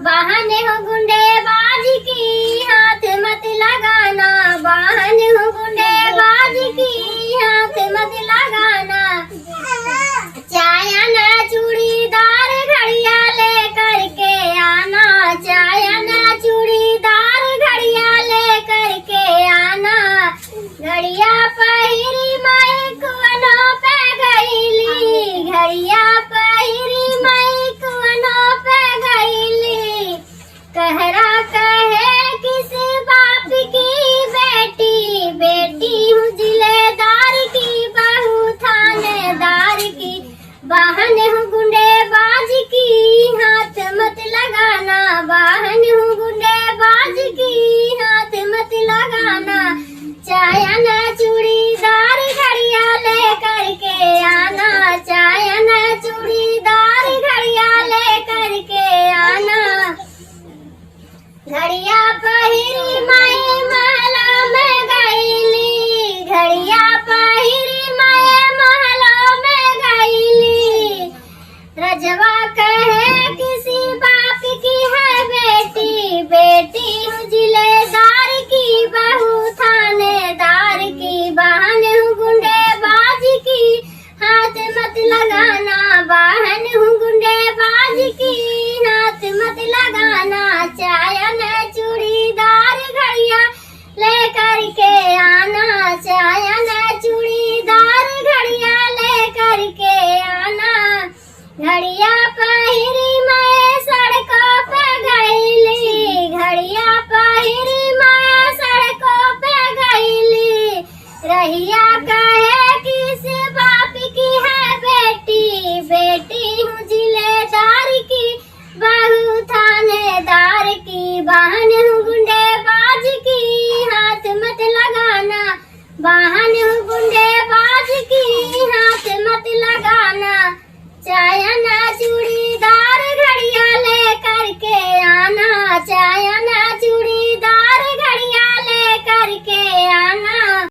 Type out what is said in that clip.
बहाने हो गुंडेबाज की हाथ मत लगाना, बहाने हो गुंडेबाज की हाथ मत लगाना। चाय ना चूड़ीदार घड़िया लेकर के आना, चाय ना चूड़ीदार घड़िया लेकर के आना। घड़िया पहिरी मैं कुवनों पे गईली, घड़िया पहिरी मैं कुवनों पे गईली। कहरा कहे किस बाप की बेटी, बेटी हूँ जिलेदार की बहू थानेदार की। बहन हूँ गुंडेबाज की हाथ मत लगाना, बहन हूँ गुंडेबाज की हाथ मत लगाना। चाय ना चूड़ीदार घड़िया लेकर के आना, चाय ना चूड़ीदार घड़िया लेकर के आना। घड़िया पहिरी मैं महला में गईली, घड़िया पहिरी मैं महला में गईली। रजवा कहे किसी बाप की है बेटी, बेटी हूँ जिलेदार की बहू थानेदार की। बहन हूँ गुंडेबाज की हाथ मत लगाना, बहन हूँ गुंडेबाज की हाथ मत लगाना। चाय न चूड़ीदार घड़िया लेकर के आना, चाय न चूड़ीदार घड़िया लेकर के आना। घड़िया पहिरी मैं सड़कों पे गईली, घड़िया पहिरी मैं सड़कों पे गईली। रहिया कहे किस बाप की है बेटी, बेटी हूँ जिलेदार की बहू थानेदार की। बहन हूँ गुंडेबाज की हाथ मत लगाना, बहन हूँ गुंडेबाज की हाथ मत लगाना। चाय ना